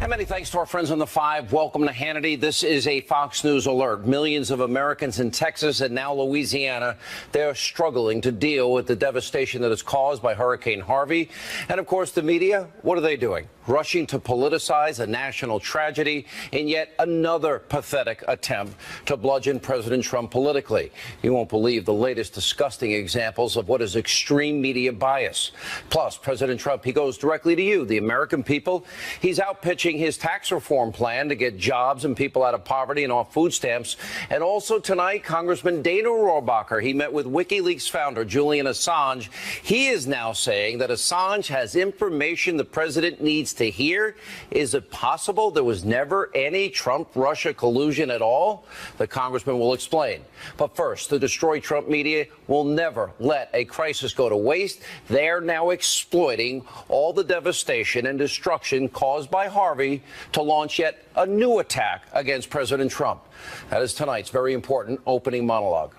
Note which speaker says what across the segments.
Speaker 1: And many thanks to our friends on the Five. Welcome to Hannity. This is a Fox News alert. Millions of Americans in Texas and now Louisiana, they're struggling to deal with the devastation that is caused by Hurricane Harvey. And of course, the media, what are they doing? Rushing to politicize a national tragedy in yet another pathetic attempt to bludgeon President Trump politically. You won't believe the latest disgusting examples of what is extreme media bias. Plus, President Trump, he goes directly to you, the American people. He's out pitching his tax reform plan to get jobs and people out of poverty and off food stamps. And also tonight, Congressman Dana Rohrabacher, he met with WikiLeaks founder Julian Assange. He is now saying that Assange has information the president needs to hear. Is it possible there was never any Trump-Russia collusion at all? The congressman will explain. But first, the Destroy Trump media will never let a crisis go to waste. They're now exploiting all the devastation and destruction caused by Harvey to launch yet a new attack against President Trump. That is tonight's very important opening monologue.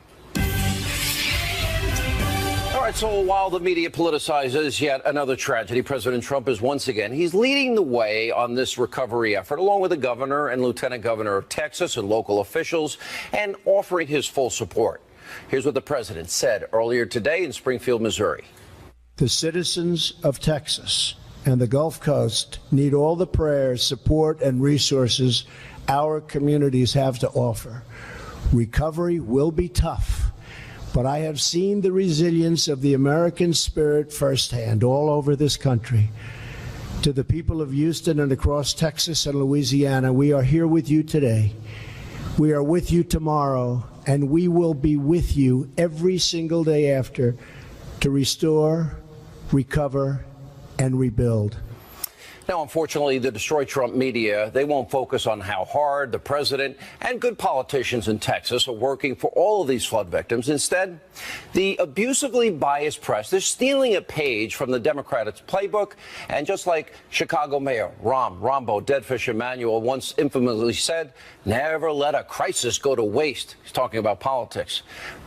Speaker 1: All right, so while the media politicizes yet another tragedy, President Trump is once again, he's leading the way on this recovery effort, along with the governor and lieutenant governor of Texas and local officials, and offering his full support. Here's what the president said earlier today in Springfield, Missouri.
Speaker 2: The citizens of Texas and the Gulf Coast need all the prayers, support, and resources our communities have to offer. Recovery will be tough, but I have seen the resilience of the American spirit firsthand all over this country. To the people of Houston and across Texas and Louisiana, we are here with you today. We are with you tomorrow, and we will be with you every single day after to restore, recover, and rebuild.
Speaker 1: Now, unfortunately, the Destroy Trump media, they won't focus on how hard the president and good politicians in Texas are working for all of these flood victims. Instead, the abusively biased press, they're stealing a page from the Democrats' playbook. And just like Chicago Mayor Rombo Deadfish Emanuel once infamously said, never let a crisis go to waste. He's talking about politics.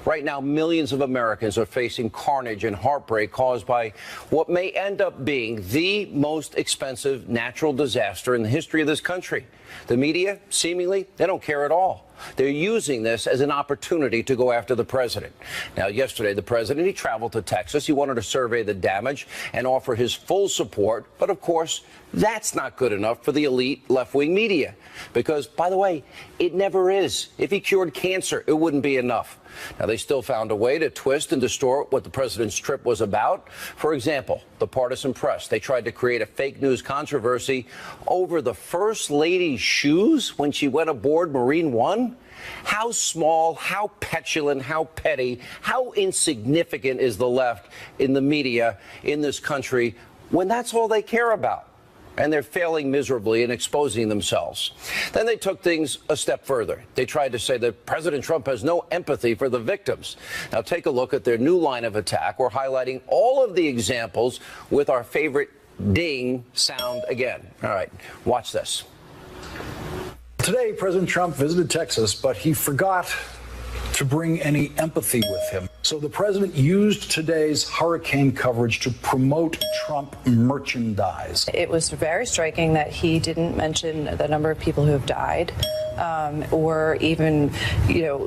Speaker 1: Right now, millions of Americans are facing carnage and heartbreak caused by what may end up being the most expensive natural disaster in the history of this country. The media, seemingly, they don't care at all. They're using this as an opportunity to go after the president. Now, yesterday, the president, he traveled to Texas. He wanted to survey the damage and offer his full support. But, of course, that's not good enough for the elite left-wing media. Because, by the way, it never is. If he cured cancer, it wouldn't be enough. Now, they still found a way to twist and distort what the president's trip was about. For example, the partisan press, they tried to create a fake news controversy over the First Lady's shoes when she went aboard Marine One. How small, how petulant, how petty, how insignificant is the left in the media in this country when that's all they care about? And they're failing miserably in exposing themselves. Then they took things a step further. They tried to say that President Trump has no empathy for the victims. Now take a look at their new line of attack. We're highlighting all of the examples with our favorite ding sound again. All right, watch this.
Speaker 3: Today, President Trump visited Texas, but he forgot to bring any empathy with him. So the president used today's hurricane coverage to promote Trump merchandise.
Speaker 4: It was very striking that he didn't mention the number of people who have died, or even,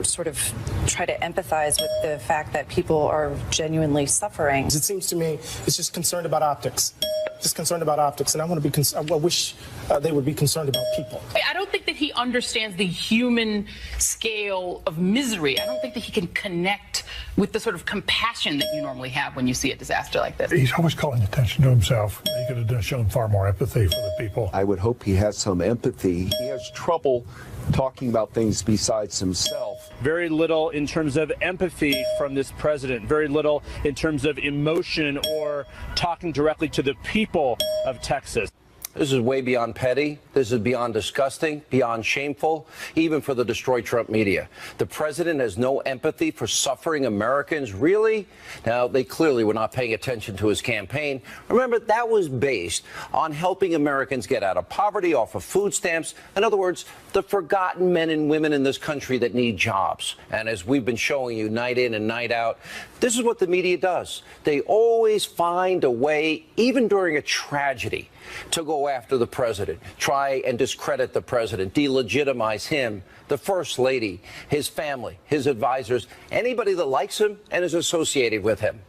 Speaker 4: sort of try to empathize with the fact that people are genuinely suffering.
Speaker 5: It seems to me it's just concerned about optics. Just concerned about optics, and I want to be. I wish they would be concerned about people.
Speaker 6: I don't think that he understands the human scale of misery. I don't think that he can connect with the sort of compassion that you normally have when you see a disaster like this.
Speaker 7: He's always calling attention to himself. He could have shown far more empathy for the people.
Speaker 8: I would hope he has some empathy. He has trouble talking about things besides himself.
Speaker 9: Very little in terms of empathy from this president, very little in terms of emotion or talking directly to the people of Texas.
Speaker 1: This is way beyond petty. This is beyond disgusting, beyond shameful, even for the Destroy Trump media. The president has no empathy for suffering Americans. Really? Now, they clearly were not paying attention to his campaign. Remember, that was based on helping Americans get out of poverty, off of food stamps. In other words, the forgotten men and women in this country that need jobs. And as we've been showing you night in and night out, this is what the media does. They always find a way, even during a tragedy, to go go after the president, try and discredit the president, delegitimize him, the first lady, his family, his advisors, anybody that likes him and is associated with him.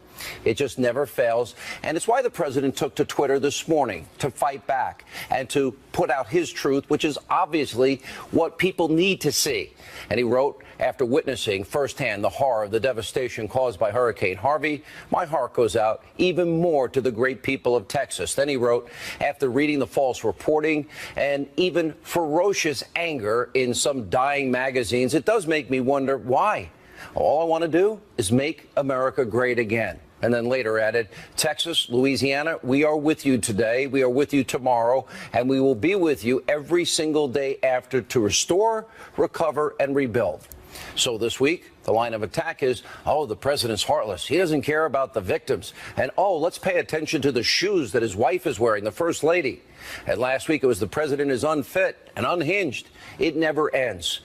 Speaker 1: It just never fails. And it's why the president took to Twitter this morning to fight back and to put out his truth, which is obviously what people need to see. And he wrote, after witnessing firsthand the horror, the devastation caused by Hurricane Harvey, my heart goes out even more to the great people of Texas. Then he wrote, after reading the false reporting and even ferocious anger in some dying magazines, it does make me wonder why. All I want to do is make America great again. And then later added, Texas, Louisiana, we are with you today. We are with you tomorrow. And we will be with you every single day after to restore, recover, and rebuild. So this week, the line of attack is, oh, the president's heartless. He doesn't care about the victims. And, oh, let's pay attention to the shoes that his wife is wearing, the first lady. And last week it was the president is unfit and unhinged. It never ends.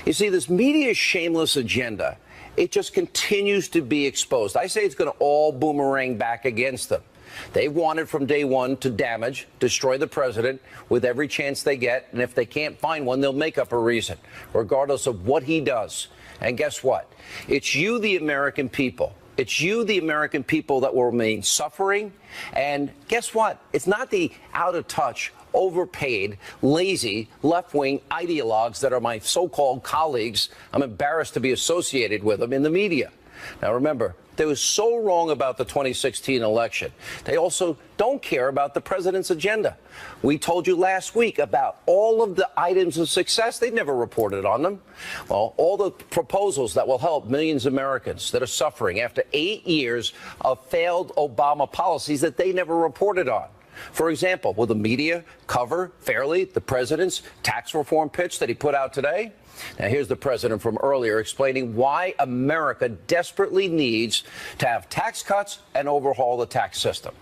Speaker 1: You see, this media's shameless agenda, it just continues to be exposed. I say it's going to all boomerang back against them. They wanted from day one to damage, destroy the president with every chance they get. And if they can't find one, they'll make up a reason, regardless of what he does. And guess what? It's you, the American people. It's you, the American people, that will remain suffering. And guess what? It's not the out of touch, overpaid, lazy, left-wing ideologues that are my so-called colleagues. I'm embarrassed to be associated with them in the media. Now, remember, they were so wrong about the 2016 election. They also don't care about the president's agenda. We told you last week about all of the items of success. They never reported on them. Well, all the proposals that will help millions of Americans that are suffering after 8 years of failed Obama policies that they never reported on. For example, will the media cover fairly the president's tax reform pitch that he put out today? Now, here's the president from earlier explaining why America desperately needs to have tax cuts and overhaul the tax system.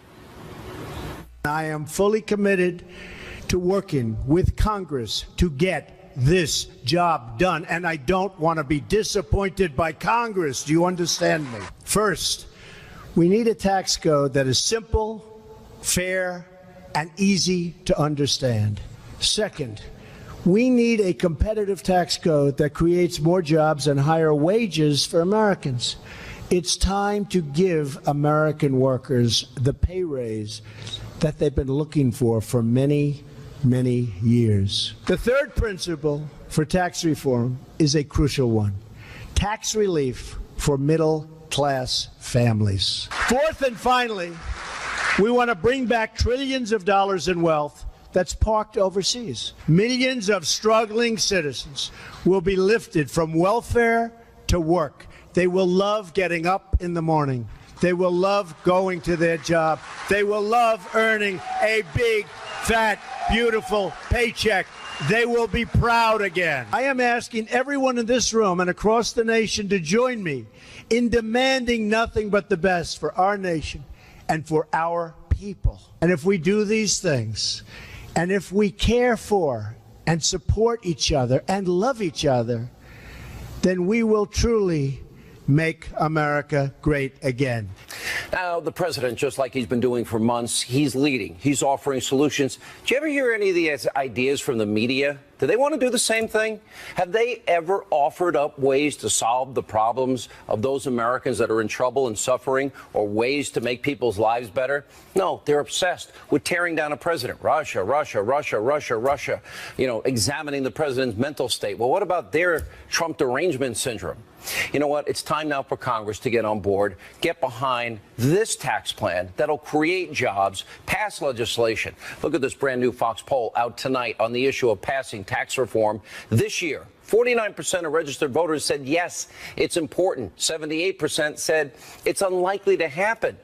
Speaker 2: I am fully committed to working with Congress to get this job done, and I don't want to be disappointed by Congress. Do you understand me? First, we need a tax code that is simple, fair, and easy to understand. Second, we need a competitive tax code that creates more jobs and higher wages for Americans. It's time to give American workers the pay raise that they've been looking for many, many years. The third principle for tax reform is a crucial one: tax relief for middle-class families. Fourth and finally, we want to bring back trillions of dollars in wealth that's parked overseas. Millions of struggling citizens will be lifted from welfare to work. They will love getting up in the morning. They will love going to their job. They will love earning a big, fat, beautiful paycheck. They will be proud again. I am asking everyone in this room and across the nation to join me in demanding nothing but the best for our nation and for our people. And if we do these things, and if we care for and support each other and love each other, then we will truly make America great again.
Speaker 1: Now, the president, just like he's been doing for months, he's leading. He's offering solutions. Do you ever hear any of these ideas from the media? Do they want to do the same thing? Have they ever offered up ways to solve the problems of those Americans that are in trouble and suffering, or ways to make people's lives better? No, they're obsessed with tearing down a president. Russia, Russia, Russia, Russia, Russia. You know, examining the president's mental state. Well, what about their Trump derangement syndrome? You know what? It's time now for Congress to get on board, get behind this tax plan that'll create jobs, pass legislation. Look at this brand new Fox poll out tonight on the issue of passing tax reform this year. 49% of registered voters said yes, it's important. 78% said it's unlikely to happen.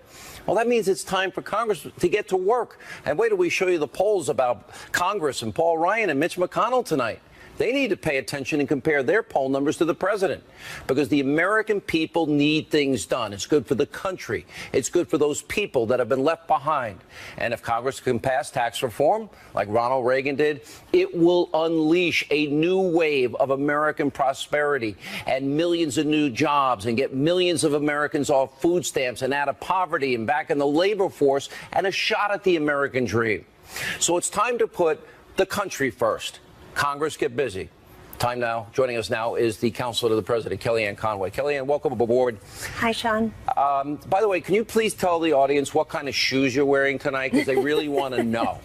Speaker 1: Well, that means it's time for Congress to get to work. And wait till we show you the polls about Congress and Paul Ryan and Mitch McConnell tonight. They need to pay attention and compare their poll numbers to the president, because the American people need things done. It's good for the country. It's good for those people that have been left behind. And if Congress can pass tax reform like Ronald Reagan did, it will unleash a new wave of American prosperity and millions of new jobs, and get millions of Americans off food stamps and out of poverty and back in the labor force, and a shot at the American dream. So it's time to put the country first. Congress, get busy. Time now. Joining us now is the counselor to the president, Kellyanne Conway. Kellyanne, welcome aboard.
Speaker 10: Hi, Sean.
Speaker 1: By the way, can you please tell the audience what kind of shoes you're wearing tonight? Because they really want to know.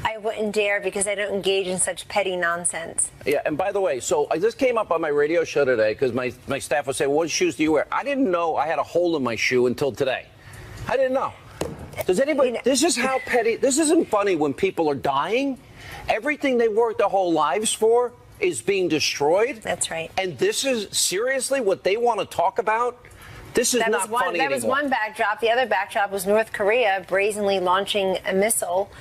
Speaker 10: I wouldn't dare because I don't engage in such petty nonsense.
Speaker 1: Yeah, and by the way, so I just came up on my radio show today because my staff was saying, what shoes do you wear? I didn't know I had a hole in my shoe until today. I didn't know. Does anybody, this is how petty, this isn't funny when people are dying. Everything they worked their whole lives for is being destroyed.
Speaker 10: That's right.
Speaker 1: And this is seriously what they want to talk about? This is not funny anymore.
Speaker 10: That was one backdrop. The other backdrop was North Korea brazenly launching a missile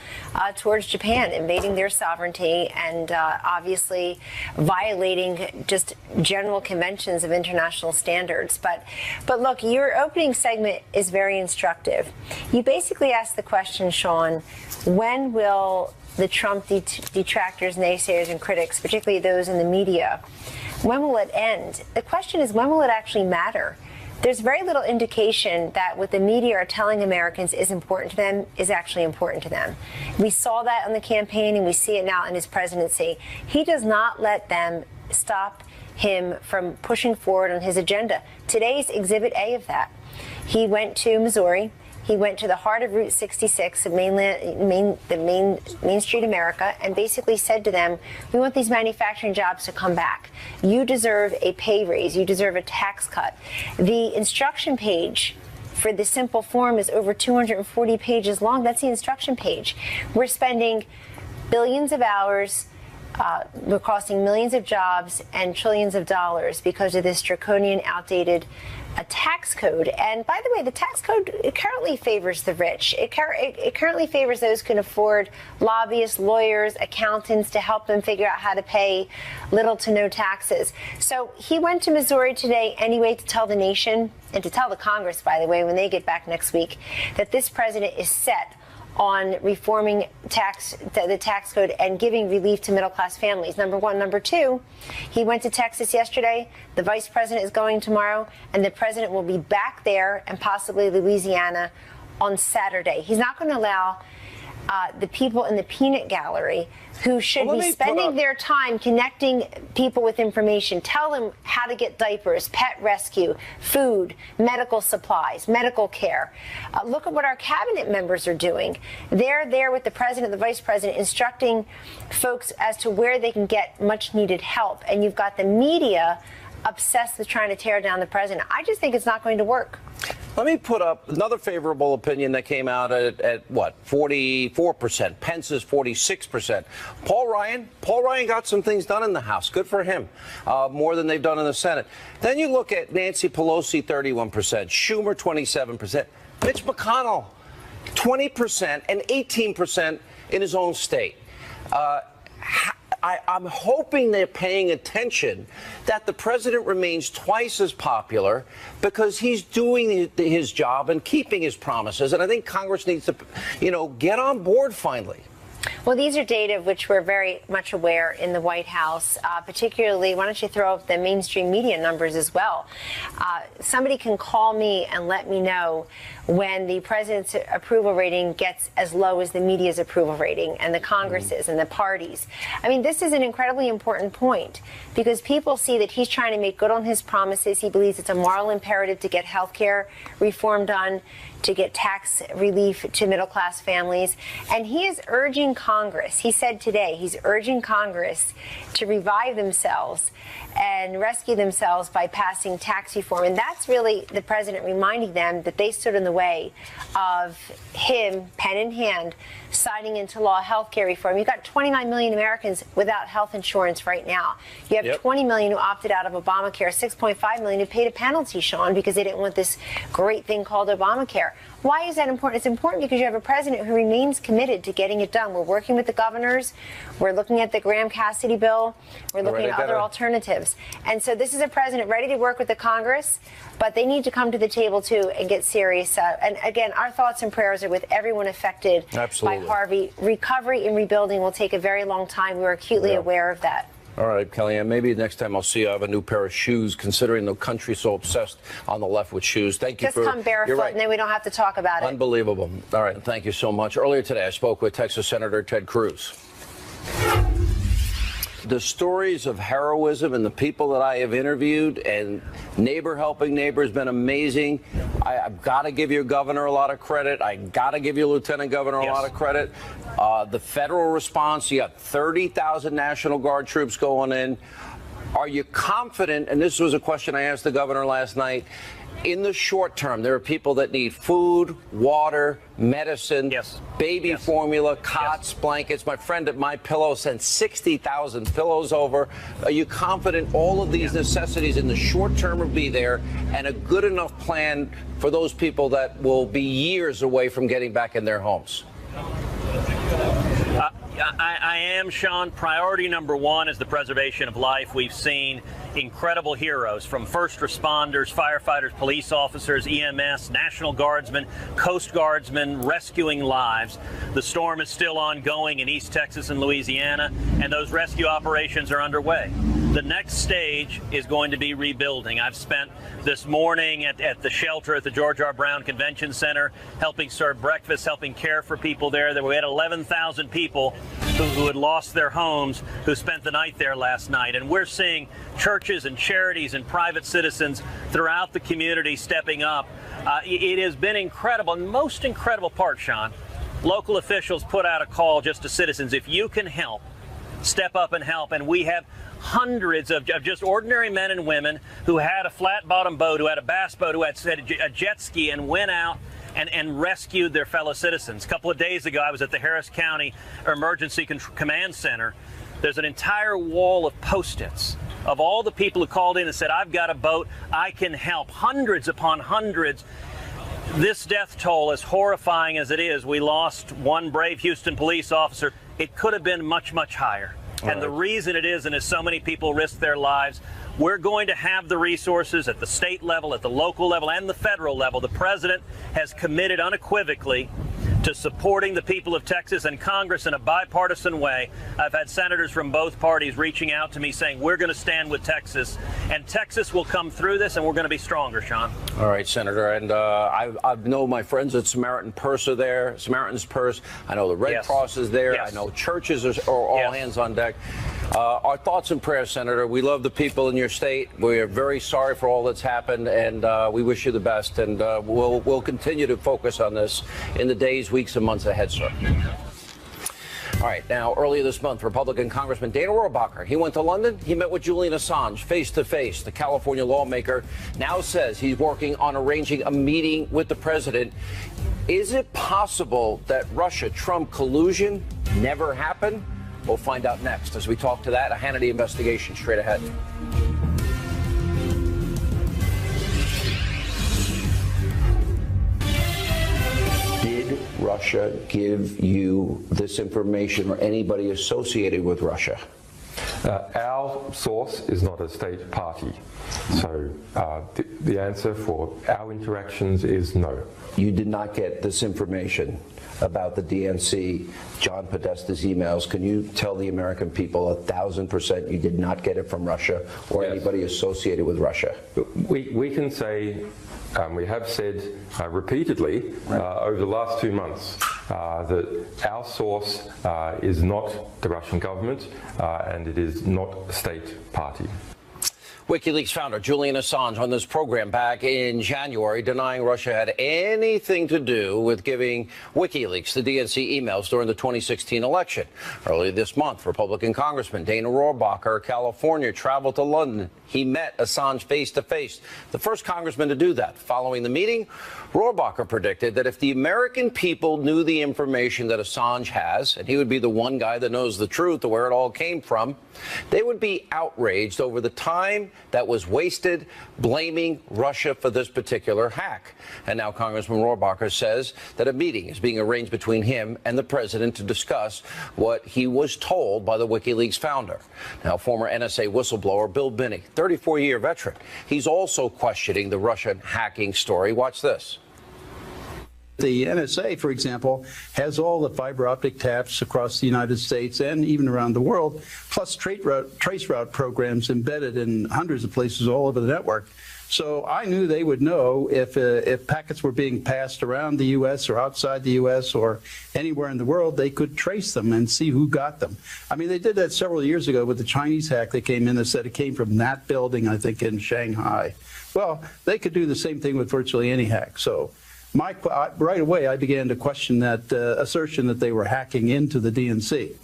Speaker 10: towards Japan, invading their sovereignty and obviously violating just general conventions of international standards. But look, your opening segment is very instructive. You basically asked the question, Sean, when will the Trump detractors, naysayers, and critics, particularly those in the media, when will it end? The question is, when will it actually matter? There's very little indication that what the media are telling Americans is important to them is actually important to them. We saw that on the campaign, and we see it now in his presidency. He does not let them stop him from pushing forward on his agenda. Today's Exhibit A of that. He went to Missouri. He went to the heart of Route 66 of Main Street America and basically said to them, we want these manufacturing jobs to come back. You deserve a pay raise. You deserve a tax cut. The instruction page for the simple form is over 240 pages long. That's the instruction page. We're spending billions of hours. We're costing millions of jobs and trillions of dollars because of this draconian, outdated tax code. And by the way, the tax code currently favors the rich. It currently favors those who can afford lobbyists, lawyers, accountants to help them figure out how to pay little to no taxes. So he went to Missouri today anyway to tell the nation and to tell the Congress, by the way, when they get back next week, that this president is set on reforming the tax code and giving relief to middle-class families. Number one. Number two, he went to Texas yesterday. The vice president is going tomorrow, and the president will be back there and possibly Louisiana on Saturday. He's not going to allow the people in the peanut gallery who should be spending their time connecting people with information, tell them how to get diapers, pet rescue, food, medical supplies, medical care. Look at what our cabinet members are doing. They're there with the president, the vice president, instructing folks as to where they can get much needed help. And you've got the media obsessed with trying to tear down the president. I just think it's not going to work.
Speaker 1: Let me put up another favorable opinion that came out at what, 44%. Pence is 46%. Paul Ryan got some things done in the House. Good for him. More than they've done in the Senate. Then you look at Nancy Pelosi, 31%. Schumer, 27%. Mitch McConnell, 20% and 18% in his own state. I'm hoping they're paying attention that the president remains twice as popular because he's doing his job and keeping his promises. And I think Congress needs to, get on board finally.
Speaker 10: Well, these are data of which we're very much aware in the White House, particularly, why don't you throw up the mainstream media numbers as well? Somebody can call me and let me know when the president's approval rating gets as low as the media's approval rating and the Congresses and the parties. I mean, this is an incredibly important point because people see that he's trying to make good on his promises. He believes it's a moral imperative to get health care reform done, to get tax relief to middle-class families. And he is urging Congress, he said today, he's urging Congress to revive themselves and rescue themselves by passing tax reform. And that's really the president reminding them that they stood in the way of him, pen in hand, signing into law health care reform. You've got 29 million Americans without health insurance right now. You have 20 million who opted out of Obamacare, 6.5 million who paid a penalty, Sean, because they didn't want this great thing called Obamacare. Why is that important? It's important because you have a president who remains committed to getting it done. We're working with the governors. We're looking at the Graham-Cassidy bill. We're looking at other alternatives. And so this is a president ready to work with the Congress, but they need to come to the table, too, and get serious. And again, our thoughts and prayers are with everyone affected by Harvey. Recovery and rebuilding will take a very long time. We're acutely aware of that.
Speaker 1: All right, Kellyanne, maybe next time I'll see you, I have a new pair of shoes, considering the country's so obsessed on the left with shoes. Thank you
Speaker 10: Just come barefoot,
Speaker 1: you're right.
Speaker 10: and then we don't have to talk about it.
Speaker 1: Unbelievable. All right, thank you so much. Earlier today, I spoke with Texas Senator Ted Cruz. The stories of heroism and the people that I have interviewed and neighbor helping neighbor has been amazing. I've got to give your governor a lot of credit. I got to give your lieutenant governor a lot of credit. The federal response, you got 30,000 National Guard troops going in. Are you confident, and this was a question I asked the governor last night, in the short term, there are people that need food, water, medicine, baby formula, cots, blankets. My friend at My Pillow sent 60,000 pillows over. Are you confident all of these necessities in the short term will be there, and a good enough plan for those people that will be years away from getting back in their homes?
Speaker 11: I am, Sean. Priority number one is the preservation of life. We've seen incredible heroes, from first responders, firefighters, police officers, EMS, National Guardsmen, Coast Guardsmen, rescuing lives. The storm is still ongoing in East Texas and Louisiana, and those rescue operations are underway. The next stage is going to be rebuilding. I've spent this morning at the shelter at the George R. Brown Convention Center helping serve breakfast, helping care for people there. We had 11,000 people who had lost their homes, who spent the night there last night. And we're seeing churches and charities and private citizens throughout the community stepping up. It has been incredible. And the most incredible part, Sean, local officials put out a call just to citizens. If you can help, step up and help. And we have hundreds of just ordinary men and women who had a flat-bottom boat, who had a bass boat, who had a jet ski, and went out and rescued their fellow citizens. A couple of days ago, I was at the Harris County Emergency Command Center. There's an entire wall of Post-its of all the people who called in and said, I've got a boat, I can help. Hundreds upon hundreds. This death toll, as horrifying as it is, we lost one brave Houston police officer. It could have been much, much higher. And the reason it is so many people risk their lives, we're going to have the resources at the state level, at the local level, and the federal level. The president has committed unequivocally to supporting the people of Texas and Congress in a bipartisan way. I've had senators from both parties reaching out to me saying we're going to stand with Texas, and Texas will come through this, and we're going to be stronger, Sean.
Speaker 1: All right, Senator, and I know my friends at Samaritan's Purse are there. Samaritan's Purse. I know the Red Cross is there. I know churches are all hands on deck. Our thoughts and prayers, Senator. We love the people in your state. We are very sorry for all that's happened, and we wish you the best. And we'll continue to focus on this in the days, weeks, and months ahead, sir. All right, now, earlier this month, Republican Congressman Dana Rohrabacher, he went to London. He met with Julian Assange face-to-face. The California lawmaker now says he's working on arranging a meeting with the president. Is it possible that Russia-Trump collusion never happened? We'll find out next as we talk to that. A Hannity investigation straight ahead. Did Russia give you this information or anybody associated with Russia?
Speaker 12: Our source is not a state party. So the answer for our interactions is no.
Speaker 1: You did not get this information about the DNC, John Podesta's emails. Can you tell the American people 1,000% you did not get it from Russia or anybody associated with Russia?
Speaker 12: We can say, we have said repeatedly over the last 2 months that our source is not the Russian government and it is not a state party.
Speaker 1: WikiLeaks founder Julian Assange on this program back in January denying Russia had anything to do with giving WikiLeaks the DNC emails during the 2016 election. Earlier this month, Republican Congressman Dana Rohrabacher, California, traveled to London. He met Assange face-to-face, the first congressman to do that. Following the meeting, Rohrabacher predicted that if the American people knew the information that Assange has, and he would be the one guy that knows the truth of where it all came from, they would be outraged over the time that was wasted blaming Russia for this particular hack. And now Congressman Rohrabacher says that a meeting is being arranged between him and the president to discuss what he was told by the WikiLeaks founder. Now, former NSA whistleblower Bill Binney, 34-year veteran, he's also questioning the Russian hacking story. Watch this.
Speaker 13: The NSA, for example, has all the fiber optic taps across the United States and even around the world, plus trace route programs embedded in hundreds of places all over the network. So I knew they would know if packets were being passed around the U.S. or outside the U.S. or anywhere in the world, they could trace them and see who got them. I mean, they did that several years ago with the Chinese hack that came in that said it came from that building, I think, in Shanghai. Well, they could do the same thing with virtually any hack. So right away, I began to question that assertion that they were hacking into the DNC.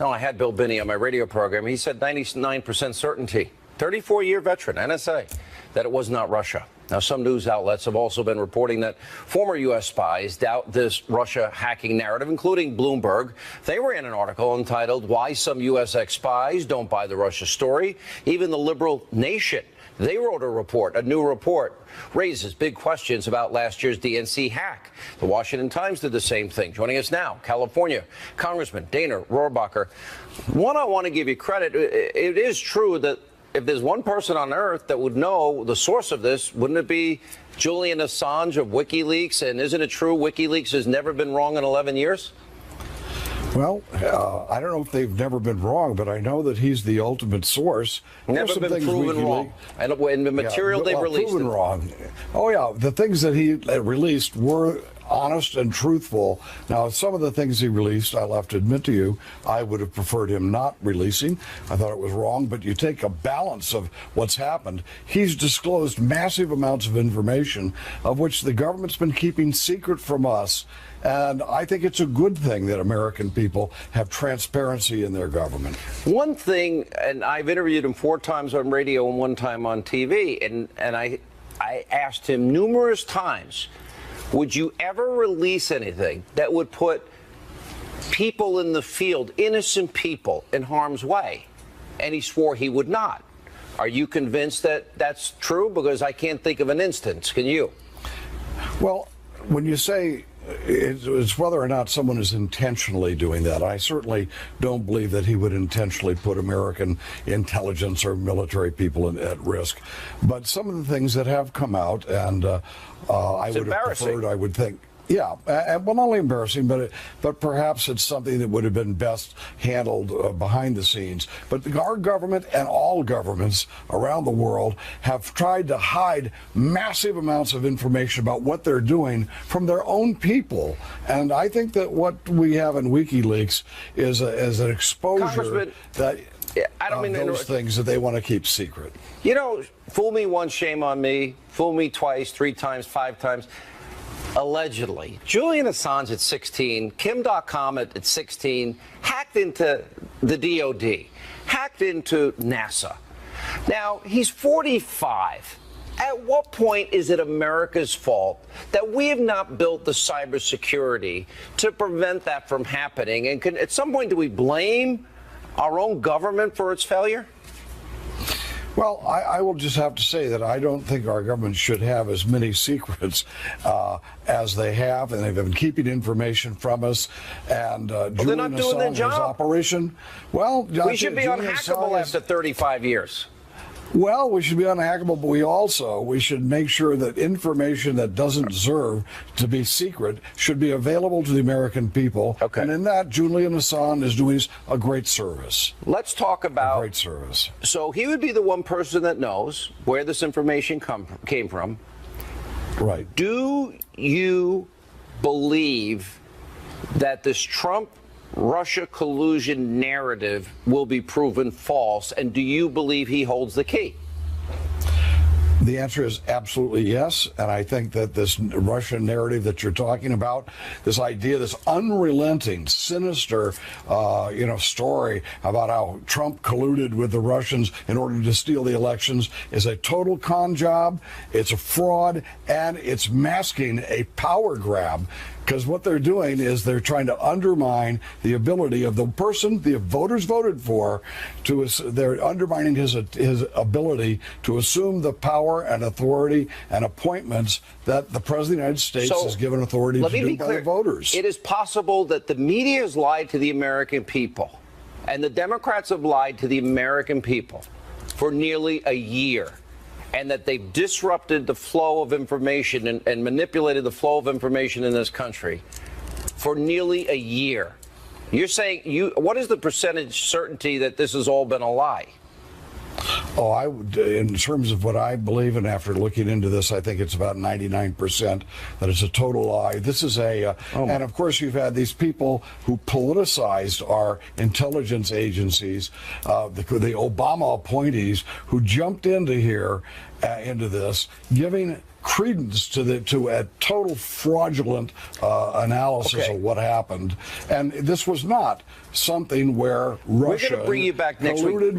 Speaker 1: No, I had Bill Binney on my radio program. He said 99% certainty, 34-year veteran, NSA, that it was not Russia. Now, some news outlets have also been reporting that former U.S. spies doubt this Russia hacking narrative, including Bloomberg. They ran an article entitled, "Why Some U.S. Ex-Spies Don't Buy the Russia Story." Even the liberal Nation, they wrote a new report, raises big questions about last year's DNC hack. The Washington Times did the same thing. Joining us now, California Congressman Dana Rohrabacher. One, I want to give you credit. It is true that if there's one person on earth that would know the source of this, wouldn't it be Julian Assange of WikiLeaks? And isn't it true WikiLeaks has never been wrong in 11 years?
Speaker 14: Well, I don't know if they've never been wrong, but I know that he's the ultimate source.
Speaker 1: Never been proven wrong. And in the material they released.
Speaker 14: Proven wrong. Oh, yeah. The things that he released were honest and truthful. Now, some of the things he released, I'll have to admit to you, I would have preferred him not releasing. I thought it was wrong, but you take a balance of what's happened. He's disclosed massive amounts of information, of which the government's been keeping secret from us. And I think it's a good thing that American people have transparency in their government.
Speaker 1: One thing, and I've interviewed him 4 times on radio and 1 time on TV, and I asked him numerous times, would you ever release anything that would put people in the field, innocent people, in harm's way? And he swore he would not. Are you convinced that that's true? Because I can't think of an instance. Can you?
Speaker 14: Well, when you say it's whether or not someone is intentionally doing that, I certainly don't believe that he would intentionally put American intelligence or military people at risk. But some of the things that have come out, and I would have preferred, I would think, yeah, well, not only embarrassing, but perhaps it's something that would have been best handled behind the scenes. But our government and all governments around the world have tried to hide massive amounts of information about what they're doing from their own people. And I think that what we have in WikiLeaks is an exposure that
Speaker 1: I don't mean
Speaker 14: those things that they want to keep secret.
Speaker 1: You know, fool me once, shame on me. Fool me twice, 3 times, 5 times. Allegedly, Julian Assange at 16, Kim.com at 16, hacked into the DOD, hacked into NASA. Now, he's 45. At what point is it America's fault that we have not built the cybersecurity to prevent that from happening? And at some point, do we blame our own government for its failure?
Speaker 14: Well, I will just have to say that I don't think our government should have as many secrets as they have, and they've been keeping information from us. And
Speaker 1: they're not doing their job.
Speaker 14: Operation. Well,
Speaker 1: we should be unhackable after 35 years.
Speaker 14: Well, we should be unhackable, but we should make sure that information that doesn't deserve to be secret should be available to the American people.
Speaker 1: Okay.
Speaker 14: And in that, Julian Assange is doing a great service.
Speaker 1: Let's talk about
Speaker 14: a great service.
Speaker 1: So he would be the one person that knows where this information came from.
Speaker 14: Right.
Speaker 1: Do you believe that this Trump-Russia collusion narrative will be proven false, and do you believe he holds the key?
Speaker 14: The answer is absolutely yes, and I think that this Russian narrative that you're talking about, this idea, this unrelenting, sinister, story about how Trump colluded with the Russians in order to steal the elections, is a total con job. It's a fraud, and it's masking a power grab. Because what they're doing is they're trying to undermine the ability of the person the voters voted for. They're undermining his ability to assume the power and authority and appointments that the President of the United States has given authority to do by the voters.
Speaker 1: It is possible that the media has lied to the American people, and the Democrats have lied to the American people for nearly a year. and that they've disrupted the flow of information and manipulated the flow of information in this country for nearly a year. You're saying, what is the percentage certainty that this has all been a lie?
Speaker 14: Oh, I would, in terms of what I believe, and after looking into this, I think it's about 99% that it's a total lie. This is and of course you've had these people who politicized our intelligence agencies, the Obama appointees who jumped into this, giving credence to a total fraudulent analysis of what happened. And this was not something where Russia colluded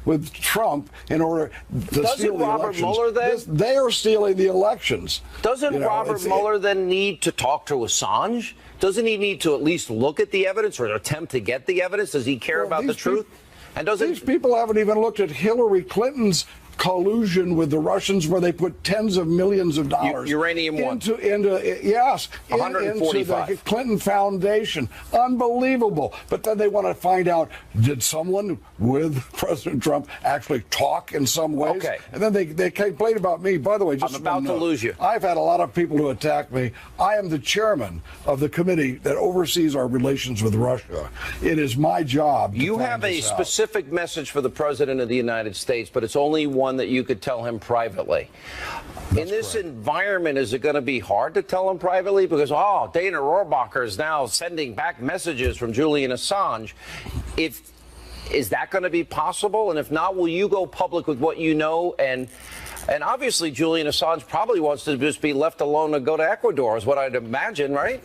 Speaker 14: with Trump in order to steal the elections.
Speaker 1: Mueller then?
Speaker 14: They are stealing the elections.
Speaker 1: Doesn't Robert Mueller then need to talk to Assange? Doesn't he need to at least look at the evidence or attempt to get the evidence? Does he care about the truth? And
Speaker 14: these people haven't even looked at Hillary Clinton's collusion with the Russians, where they put tens of millions of dollars into the Clinton Foundation. Unbelievable. But then they want to find out, did someone with President Trump actually talk in some ways?
Speaker 1: Okay.
Speaker 14: And then they complain about me. By the way, just
Speaker 1: I'm about to lose you.
Speaker 14: I've had a lot of people who attack me. I am the chairman of the committee that oversees our relations with Russia. It is my job to
Speaker 1: You have a specific message for the President of the United States, but it's only one that you could tell him privately. In this environment, is it going to be hard to tell him privately? Because, Dana Rohrabacher is now sending back messages from Julian Assange. Is that going to be possible? And if not, will you go public with what you know? And obviously, Julian Assange probably wants to just be left alone and go to Ecuador, is what I'd imagine, right?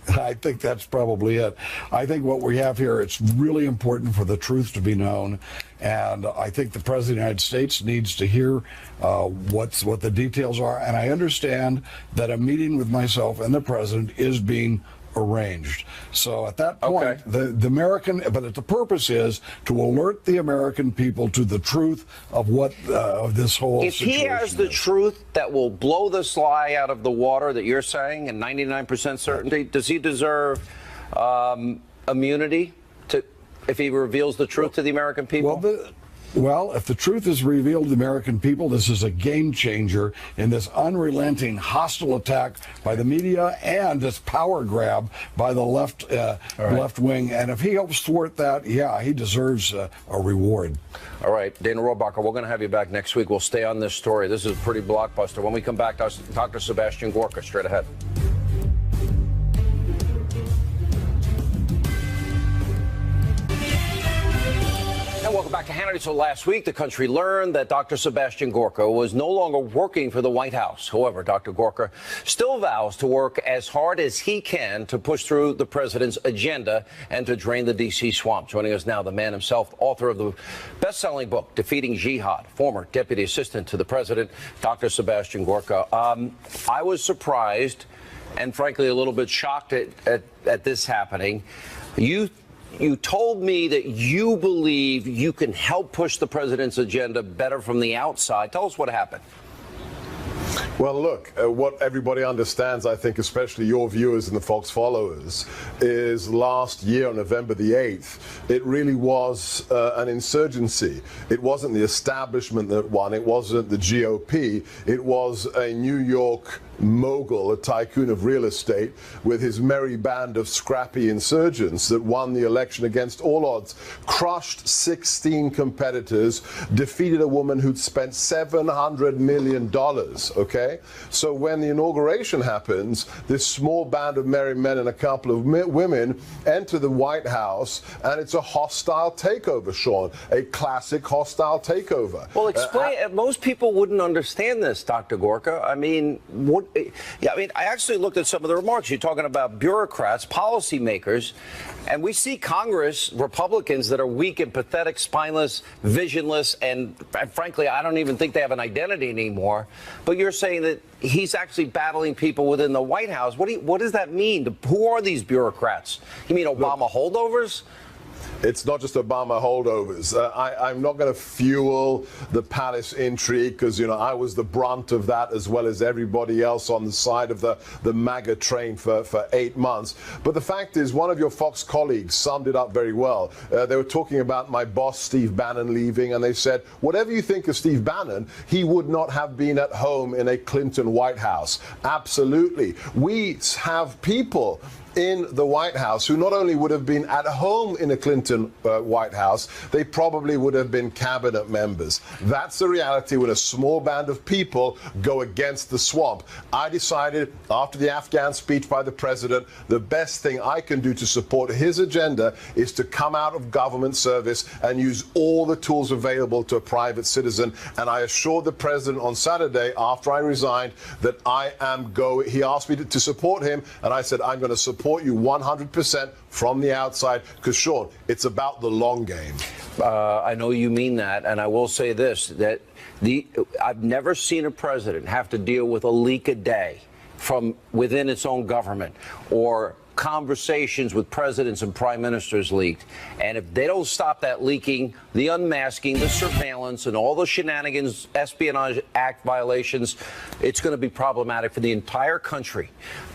Speaker 14: I think that's probably it. I think what we have here, it's really important for the truth to be known. And I think the President of the United States needs to hear what the details are. And I understand that a meeting with myself and the President is being arranged. So at that point, the purpose is to alert the American people to the truth of what of this whole situation
Speaker 1: If he has the truth that will blow this lie out of the water that you're saying, and 99% certainty, does he deserve immunity if he reveals the truth to the American people?
Speaker 14: Well, if the truth is revealed to the American people, this is a game changer in this unrelenting hostile attack by the media and this power grab by the left wing. And if he helps thwart that, he deserves a reward.
Speaker 1: All right, Dana Rohrabacher, we're going to have you back next week. We'll stay on this story. This is a pretty blockbuster. When we come back, Dr. Sebastian Gorka, straight ahead. And welcome back to Hannity. So last week, the country learned that Dr. Sebastian Gorka was no longer working for the White House. However, Dr. Gorka still vows to work as hard as he can to push through the president's agenda and to drain the D.C. swamp. Joining us now, the man himself, author of the best-selling book, Defeating Jihad, former deputy assistant to the president, Dr. Sebastian Gorka. I was surprised and, frankly, a little bit shocked at this happening. You told me that you believe you can help push the president's agenda better from the outside. Tell us what happened.
Speaker 15: Well, look, what everybody understands, I think, especially your viewers and the Fox followers, is last year, on November the 8th, it really was an insurgency. It wasn't the establishment that won. It wasn't the GOP. It was a New York mogul, a tycoon of real estate, with his merry band of scrappy insurgents that won the election against all odds, crushed 16 competitors, defeated a woman who'd spent $700 million, okay? So when the inauguration happens, this small band of merry men and a couple of women enter the White House, and it's a hostile takeover, Sean, a classic hostile takeover.
Speaker 1: Well, explain. Most people wouldn't understand this, Dr. Gorka. I mean, I actually looked at some of the remarks. You're talking about bureaucrats, policymakers, and we see Congress, Republicans that are weak and pathetic, spineless, visionless, and frankly, I don't even think they have an identity anymore. But you're saying that he's actually battling people within the White House. What does that mean? Who are these bureaucrats? You mean Obama holdovers?
Speaker 15: It's not just Obama holdovers. I'm not going to fuel the palace intrigue because, you know, I was the brunt of that as well as everybody else on the side of the MAGA train for 8 months. But the fact is, one of your Fox colleagues summed it up very well. They were talking about my boss, Steve Bannon, leaving, and they said, whatever you think of Steve Bannon, he would not have been at home in a Clinton White House. Absolutely. We have people in the White House who not only would have been at home in a Clinton White House, they probably would have been cabinet members. That's the reality when a small band of people go against the swamp. I decided after the Afghan speech by the president, the best thing I can do to support his agenda is to come out of government service and use all the tools available to a private citizen. And I assured the president on Saturday after I resigned that I am going. He asked me to support him, and I said I'm going to support you 100% from the outside, because, Sean, it's about the long game.
Speaker 1: I know you mean that, and I will say this, that I've never seen a president have to deal with a leak a day from within its own government, or conversations with presidents and prime ministers leaked. And if they don't stop that leaking, the unmasking, the surveillance, and all the shenanigans, Espionage Act violations, it's going to be problematic for the entire country.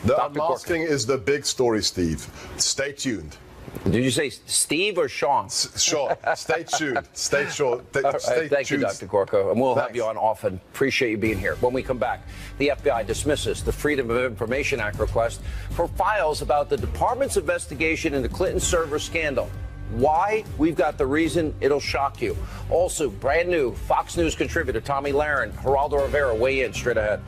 Speaker 15: The unmasking is the big story, Steve. Stay tuned.
Speaker 1: Did you say Steve or Sean?
Speaker 15: Sean. Stay tuned. Stay tuned.
Speaker 1: Thank you, Dr. Gorko. And we'll have you on often. Appreciate you being here. When we come back, the FBI dismisses the Freedom of Information Act request for files about the department's investigation into Clinton server scandal. Why? We've got the reason. It'll shock you. Also, brand new Fox News contributor Tomi Lahren, Geraldo Rivera, weigh in straight ahead.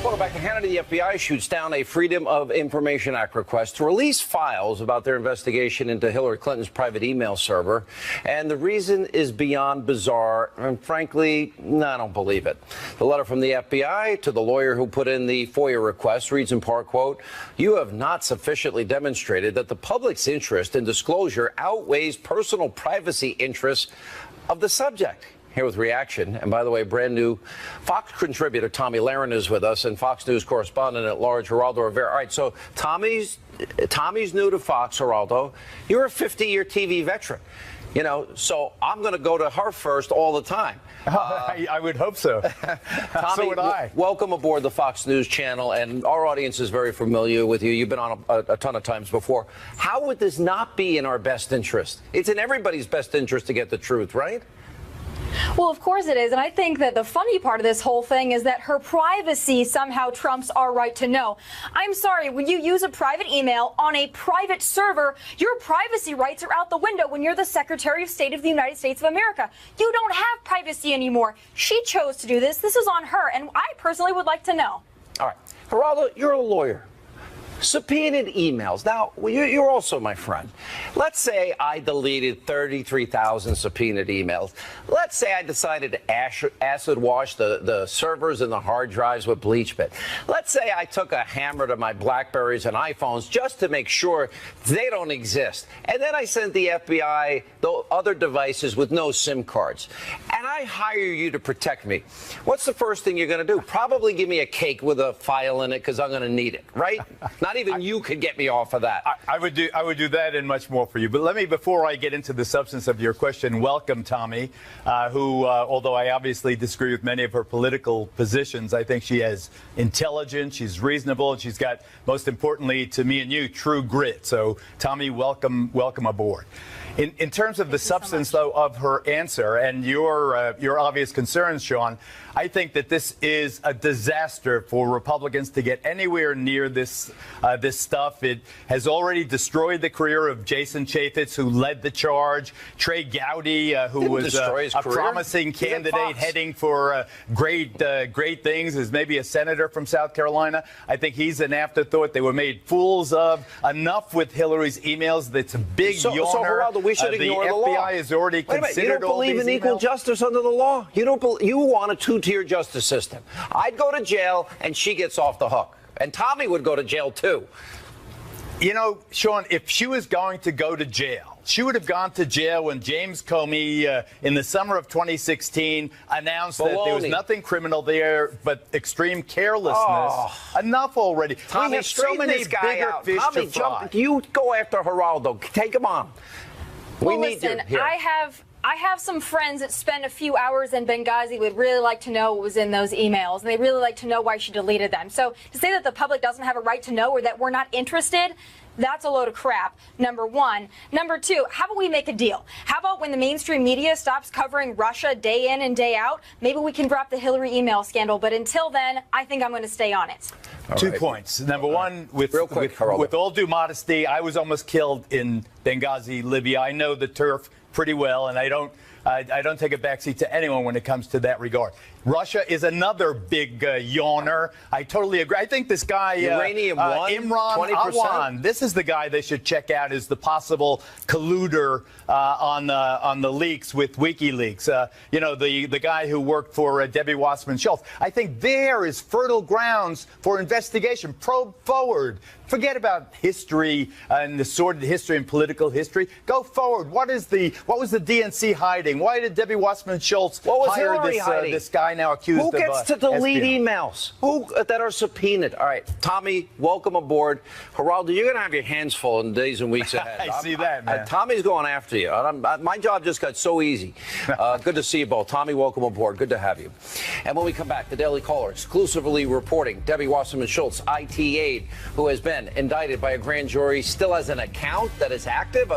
Speaker 1: Welcome back to Hannity. The FBI shoots down a Freedom of Information Act request to release files about their investigation into Hillary Clinton's private email server. And the reason is beyond bizarre. And frankly, I don't believe it. The letter from the FBI to the lawyer who put in the FOIA request reads in part, quote, "You have not sufficiently demonstrated that the public's interest in disclosure outweighs personal privacy interests of the subject." Here with reaction, and by the way, brand new Fox contributor Tomi Lahren is with us, and Fox News correspondent at large Geraldo Rivera. All right, so Tomi's new to Fox. Geraldo, you're a 50-year TV veteran, you know, so I'm going to go to her first all the time.
Speaker 16: I would hope so.
Speaker 1: Tomi,
Speaker 16: so would I.
Speaker 1: Welcome aboard the Fox News channel, and our audience is very familiar with you. You've been on a ton of times before. How would this not be in our best interest? It's in everybody's best interest to get the truth, right?
Speaker 17: Well, of course it is. And I think that the funny part of this whole thing is that her privacy somehow trumps our right to know. I'm sorry, when you use a private email on a private server, your privacy rights are out the window when you're the Secretary of State of the United States of America. You don't have privacy anymore. She chose to do this. This is on her. And I personally would like to know.
Speaker 1: All right. Geraldo, you're a lawyer. Subpoenaed emails. Now, you're also my friend. Let's say I deleted 33,000 subpoenaed emails. Let's say I decided to acid wash the servers and the hard drives with bleach bit. Let's say I took a hammer to my BlackBerries and iPhones just to make sure they don't exist. And then I sent the FBI the other devices with no SIM cards. And I hire you to protect me. What's the first thing you're going to do? Probably give me a cake with a file in it because I'm going to need it, right? Not even you could get me off of that.
Speaker 16: I would do that and much more for you. But let me, before I get into the substance of your question, welcome Tomi, who, although I obviously disagree with many of her political positions, I think she has intelligence, she's reasonable, and she's got, most importantly to me and you, true grit. So, Tomi, welcome aboard. In terms of the substance, though, of her answer and your obvious concerns, Sean, I think that this is a disaster for Republicans to get anywhere near this stuff. It has already destroyed the career of Jason Chaffetz, who led the charge. Trey Gowdy, who was a promising candidate heading for great things, as maybe a senator from South Carolina. I think he's an afterthought. They were made fools of. Enough with Hillary's emails. That's a big yawner.
Speaker 1: So Geraldo, we should ignore the law.
Speaker 16: The FBI has already considered
Speaker 1: you don't believe in equal justice under the law? You want a two-tier justice system. I'd go to jail, and she gets off the hook. And Tomi would go to jail, too.
Speaker 16: You know, Sean, if she was going to go to jail, she would have gone to jail when James Comey, in the summer of 2016, announced that there was nothing criminal there but extreme carelessness. Oh. Enough already.
Speaker 1: Tommy, straighten this guy out. Tommy, you go after Geraldo. Take him on.
Speaker 17: Well, listen, I have some friends that spent a few hours in Benghazi would really like to know what was in those emails, and they really like to know why she deleted them. So to say that the public doesn't have a right to know or that we're not interested, that's a load of crap, number one. Number two, how about we make a deal? How about when the mainstream media stops covering Russia day in and day out, maybe we can drop the Hillary email scandal. But until then, I think I'm going to stay on it.
Speaker 16: Two points. Number one, with all due modesty, I was almost killed in Benghazi, Libya. I know the turf pretty well, and I don't take a backseat to anyone when it comes to that regard. Russia is another big yawner. I totally agree. I think this guy,
Speaker 1: Uranium
Speaker 16: Imran
Speaker 1: 20%?
Speaker 16: this is the guy they should check out as the possible colluder on the leaks with WikiLeaks. You know, the guy who worked for Debbie Wasserman Schultz. I think there is fertile grounds for investigation. Probe forward. Forget about history and the sordid history and political history. Go forward. What was the DNC hiding? Why did Debbie Wasserman Schultz hire this guy now accused of
Speaker 1: Who gets to delete
Speaker 16: espionage?
Speaker 1: emails? That are subpoenaed? All right, Tommy, welcome aboard. Geraldo, you're going to have your hands full in days and weeks ahead.
Speaker 16: I see that, man.
Speaker 1: Tommy's going after you. My job just got so easy. Good to see you both. Tommy, welcome aboard. Good to have you. And when we come back, the Daily Caller exclusively reporting Debbie Wasserman Schultz, IT aide, who has been indicted by a grand jury, still has an account that is active.